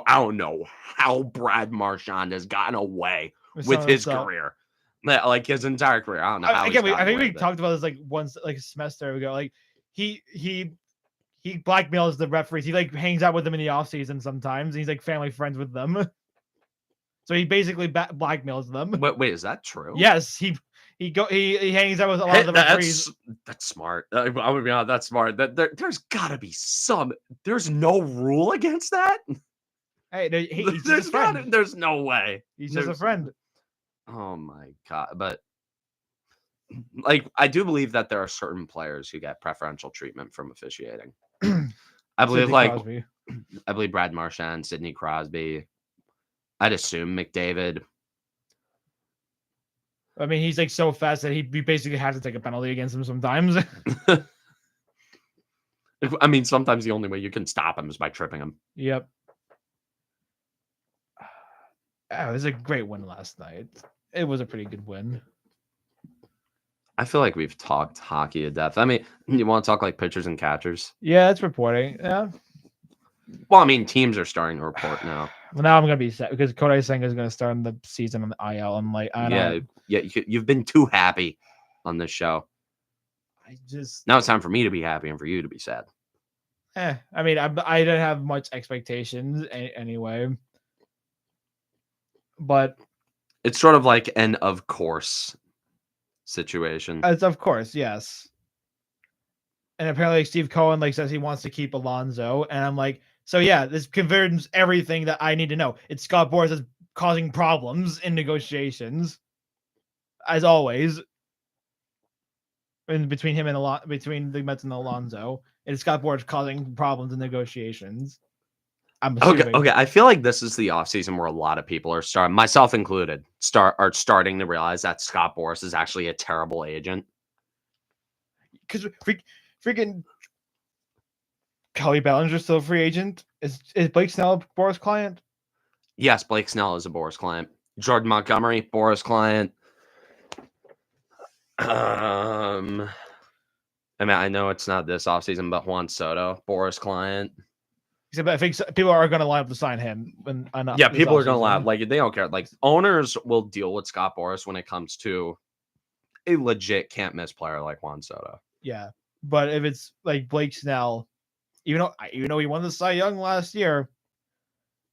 don't know how Brad Marchand has gotten away with his career, like his entire career. I don't know. I think we talked about this like once, like a semester ago. Like he blackmails the referees. He like hangs out with them in the off season sometimes. And he's like family friends with them. So he basically blackmails them. Wait, is that true? Yes, he hangs out with a lot of the referees. That's smart. I would be honest, that's smart. There's gotta be there's no rule against that. Hey, he's just a friend. There's no way. He's just a friend. Oh my god! But like, I do believe that there are certain players who get preferential treatment from officiating. I believe I believe Brad Marchand, Sidney Crosby. I'd assume McDavid. I mean, he's like so fast that he basically has to take a penalty against him sometimes. I mean, sometimes the only way you can stop him is by tripping him. Yep. It was a great win last night. It was a pretty good win. I feel like we've talked hockey to death. I mean, you want to talk like pitchers and catchers? Yeah, it's reporting. Yeah. Well, I mean, teams are starting to report now. Well, now I'm gonna be sad because Kodai Senga is gonna start in the season on the IL. I'm like, you've been too happy on this show. Now it's time for me to be happy and for you to be sad. I mean, I didn't have much expectations anyway, but it's sort of like an of course situation. It's of course, yes. And apparently Steve Cohen says he wants to keep Alonso, and I'm like, so yeah, this confirms everything that I need to know. It's Scott Boras is causing problems in negotiations, as always. In between him and between the Mets and Alonso, it's Scott Boras causing problems in negotiations. I'm assuming. Okay. I feel like this is the offseason where a lot of people are starting, myself included, are starting to realize that Scott Boras is actually a terrible agent. Because freaking Kelly Bellinger's still a free agent. Is Blake Snell a Boras client? Yes, Blake Snell is a Boras client. Jordan Montgomery, Boras client. I mean, I know it's not this offseason, but Juan Soto, Boras client. Except I think people are going to line up to sign him. Yeah, people are going to line up. They don't care. Owners will deal with Scott Boras when it comes to a legit can't miss player like Juan Soto. Yeah, but if it's like Blake Snell, even though he won the Cy Young last year,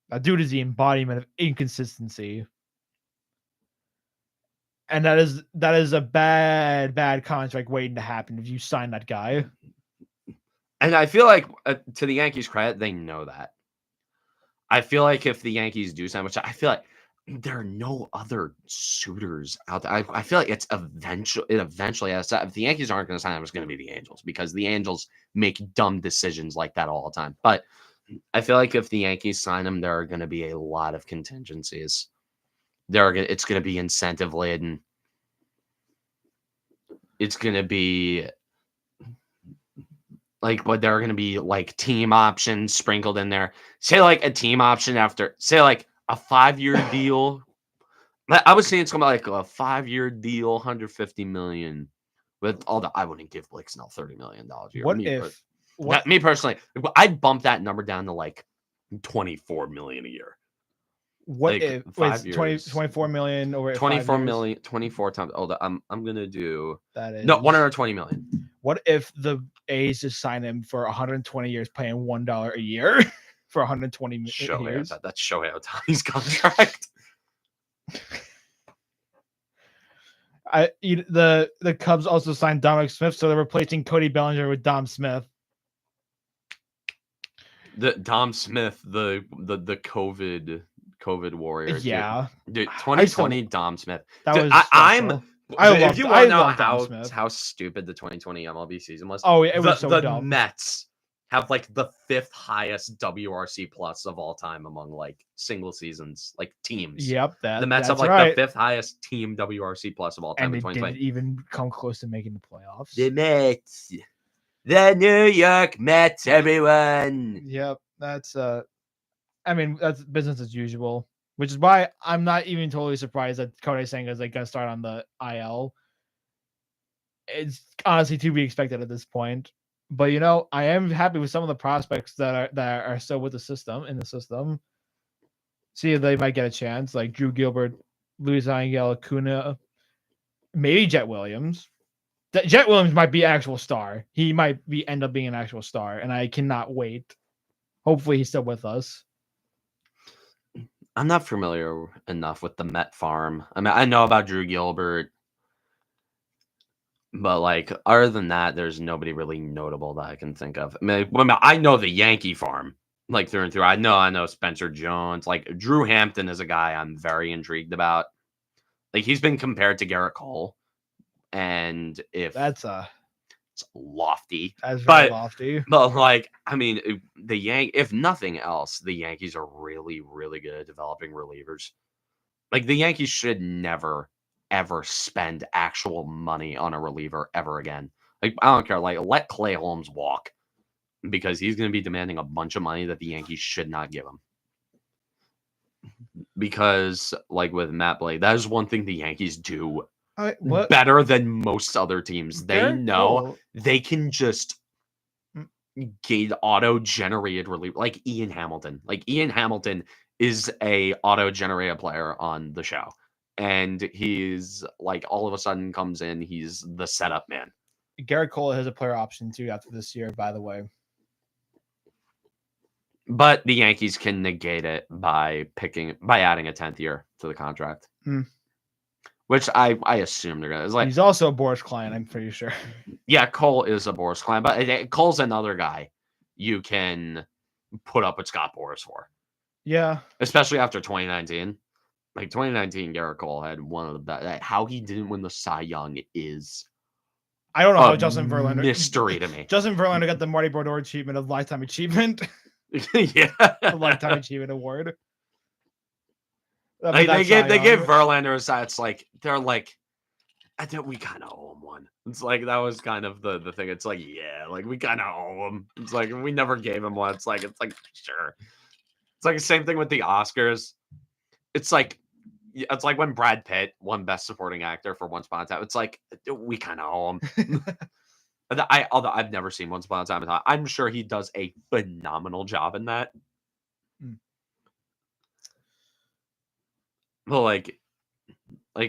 that dude is the embodiment of inconsistency. And that is a bad contract waiting to happen if you sign that guy. And I feel like, to the Yankees' credit, they know that. I feel like if the Yankees do sign, which I feel like there are no other suitors out there. I feel like it eventually has to. If the Yankees aren't going to sign him, it's going to be the Angels, because the Angels make dumb decisions like that all the time. But I feel like if the Yankees sign him, there are going to be a lot of contingencies. It's going to be incentive laden. it's going to be like, but there are going to be like team options sprinkled in there. Say like a team option after, say like a 5-year deal. I was saying it's going to be like a 5-year deal, 150 million. With all the, I wouldn't give Blake Snell $30 million a year. Me personally, I'd bump that number down to like 24 million a year. What like if 5 years, 24 million over 24 5 years? million, 24 times. Oh, I'm gonna do That is 120 million. What if the A's just sign him for 120 years, paying $1 a year for 120 years? That's Shohei Ohtani's contract. The Cubs also signed Dominic Smith, so they're replacing Cody Bellinger with Dom Smith. The Dom Smith, the COVID warrior. Yeah, dude 2020 Dom Smith. That dude, was if you want to know how stupid the 2020 MLB season was. Oh, it was so dumb. The Mets have like the 5th highest WRC plus of all time among like single seasons, like teams. Yep, the Mets have like the 5th highest team WRC plus of all time. And in they 2020. didn't even come close to making the playoffs. The Mets, the New York Mets, everyone. Yep, that's that's business as usual, which is why I'm not even totally surprised that Kodai Senga is like gonna start on the IL. It's honestly to be expected at this point. But I am happy with some of the prospects that are still with the system. See if they might get a chance, like Drew Gilbert, Luis Angel Acuna, maybe Jet Williams. Jet Williams might be an actual star. He might end up being an actual star, and I cannot wait. Hopefully, he's still with us. I'm not familiar enough with the Met farm. I mean, I know about Drew Gilbert. But like, other than that, there's nobody really notable that I can think of. I mean, I know the Yankee farm, like through and through. I know Spencer Jones. Like Drew Hampton is a guy I'm very intrigued about. Like he's been compared to Garrett Cole, and if it's lofty, that's very lofty. But like, I mean, if nothing else, the Yankees are really, really good at developing relievers. Like the Yankees should never ever spend actual money on a reliever ever again. Like, I don't care. Like, let Clay Holmes walk because he's going to be demanding a bunch of money that the Yankees should not give him. Because, like, with Matt Blake, that is one thing the Yankees do better than most other teams. They know they can just get auto-generated reliever, like Ian Hamilton. Like, Ian Hamilton is a auto-generated player on the show. And he's like all of a sudden comes in. He's the setup man. Garrett Cole has a player option too after this year, by the way. But the Yankees can negate it by adding a 10th year to the contract, which I assume they're gonna. It's like he's also a Boras client. I'm pretty sure. Yeah, Cole is a Boras client, but Cole's another guy you can put up with Scott Boras for. Yeah, especially after 2019. Like 2019, Garrett Cole had one of the best. How he didn't win the Cy Young is I don't know how Justin Verlander mystery to me. Justin Verlander got the Marty Brodeur achievement of lifetime achievement. Yeah, a lifetime achievement award. Like, they gave Verlander a side. It's like they're like, I think we kind of owe him one. It's like that was kind of the thing. It's like like we kind of owe him. It's like we never gave him one. It's like sure. It's like the same thing with the Oscars. It's like when Brad Pitt won Best Supporting Actor for Once Upon a Time. It's like we kind of owe him. Although I've never seen Once Upon a Time in Hollywood, I'm sure he does a phenomenal job in that. But like,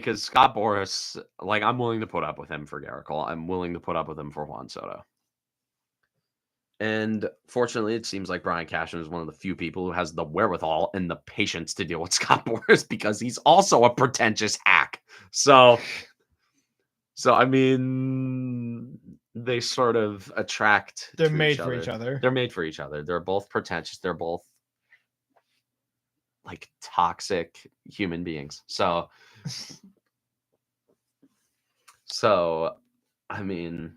cause Scott Boras, like I'm willing to put up with him for Garrett Cole. I'm willing to put up with him for Juan Soto. And fortunately, it seems like Brian Cashman is one of the few people who has the wherewithal and the patience to deal with Scott Boras because he's also a pretentious hack. So I mean, they sort of attract. They're made for each other. They're made for each other. They're both pretentious. They're both like toxic human beings. So I mean,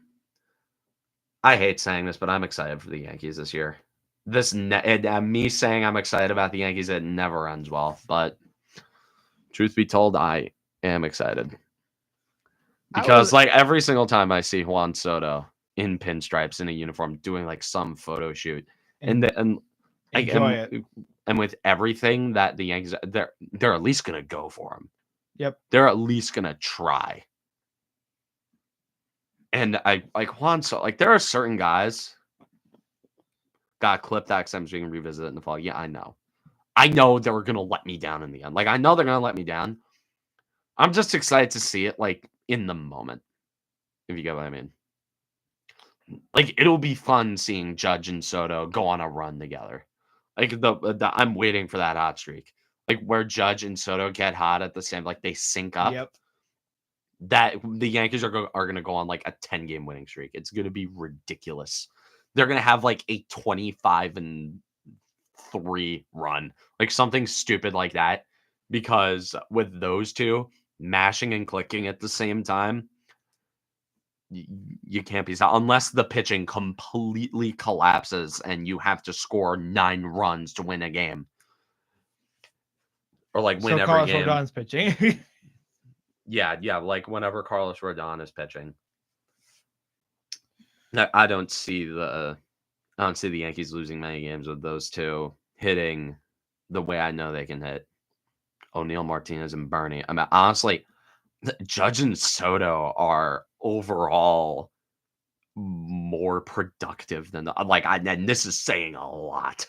I hate saying this, but I'm excited for the Yankees this year. Me saying I'm excited about the Yankees, it never ends well. But truth be told, I am excited. Because like every single time I see Juan Soto in pinstripes in a uniform doing like some photo shoot, and like, enjoy it. And with everything that the Yankees, they're at least gonna go for him. Yep. They're at least gonna try. And I like Juan Soto. Like there are certain guys. Got clip that because we can revisit it in the fall. Yeah, I know. I know they were gonna let me down in the end. Like I know they're gonna let me down. I'm just excited to see it like in the moment. If you get what I mean. Like it'll be fun seeing Judge and Soto go on a run together. Like I'm waiting for that hot streak. Like where Judge and Soto get hot at the same, like they sync up. Yep. That the Yankees are going to go on like a 10-game winning streak. It's going to be ridiculous. They're going to have like a 25-3 run, like something stupid like that. Because with those two mashing and clicking at the same time, you can't be stopped unless the pitching completely collapses and you have to score 9 runs to win a game, or like win every Carlos game. Rodon's pitching. yeah, like whenever Carlos Rodon is pitching. I don't see the Yankees losing many games with those two hitting the way I know they can hit. O'Neill, Martinez, and Bernie. I mean, honestly, Judge and Soto are overall more productive than and this is saying a lot.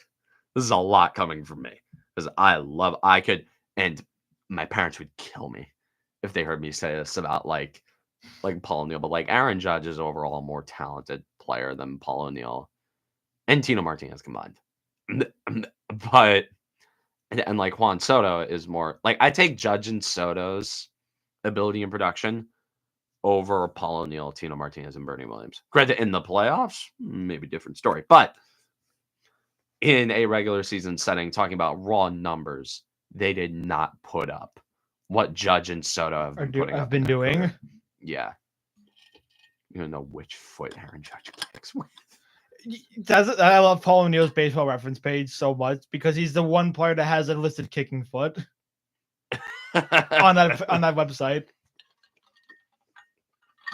This is a lot coming from me because and my parents would kill me if they heard me say this about like Paul O'Neill, but like Aaron Judge is overall a more talented player than Paul O'Neill and Tino Martinez combined. But and like Juan Soto is more like I take Judge and Soto's ability and production over Paul O'Neill, Tino Martinez, and Bernie Williams. Granted, in the playoffs, maybe different story. But in a regular season setting, talking about raw numbers, they did not put up what Judge and Soto have been doing. Yeah. You don't know which foot Aaron Judge kicks with. I love Paul O'Neill's baseball reference page so much because he's the one player that has a listed kicking foot on that website.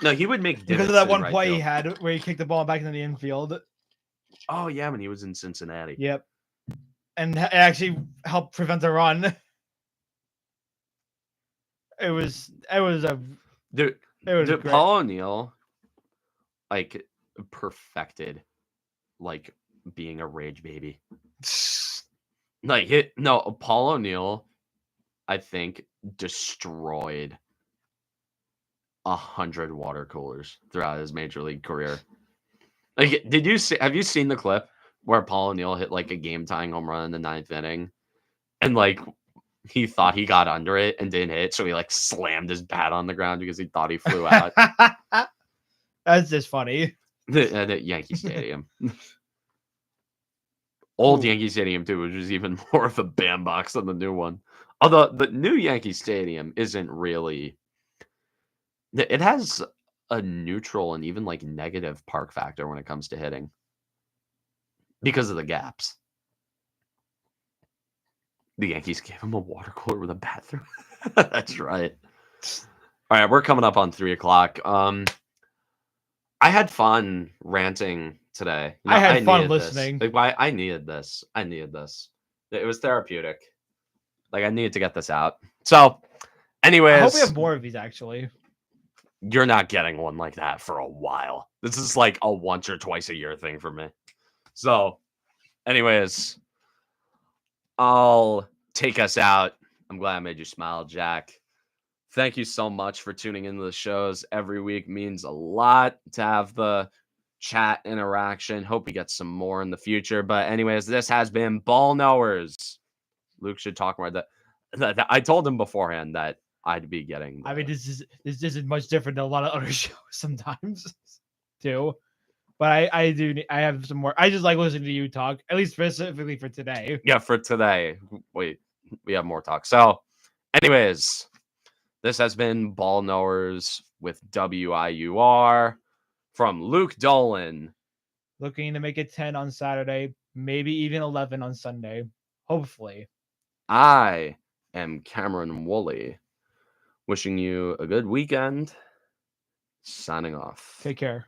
No, he would make because of that one play he had where he kicked the ball back into the infield. Oh yeah, when he was in Cincinnati. Yep, and it actually helped prevent a run. It was Paul O'Neill like perfected like being a rage baby. Paul O'Neill I think destroyed 100 water coolers throughout his major league career. Like, have you seen the clip where Paul O'Neill hit like a game tying home run in the 9th inning and like he thought he got under it and didn't hit, so he like slammed his bat on the ground because he thought he flew out. That's just funny. The Yankee Stadium. Old Yankee Stadium too, which was even more of a bandbox than the new one. Although the new Yankee Stadium isn't really. It has a neutral and even like negative park factor when it comes to hitting because of the gaps. The Yankees gave him a water cooler with a bathroom. That's right. All right, we're coming up on 3:00. I had fun ranting today. I had fun listening. I needed this. It was therapeutic. Like I needed to get this out. So, anyways, I hope we have more of these. Actually, you're not getting one like that for a while. This is like a once or twice a year thing for me. So, anyways, I'll take us out. I'm glad I made you smile, Jack. Thank you so much for tuning into the shows every week. Means a lot to have the chat interaction. Hope we get some more in the future. But anyways, this has been Ball Knowers. Luke should talk more. That I told him beforehand that I'd be getting. I mean, this isn't much different than a lot of other shows sometimes, too. But I have some more. I just like listening to you talk, at least specifically for today. Yeah, for today. Wait, we have more talk. So, anyways, this has been Ball Knowers with WIUR from Luke Dolan. Looking to make it 10 on Saturday, maybe even 11 on Sunday. Hopefully. I am Cameron Woolley. Wishing you a good weekend signing off. Take care.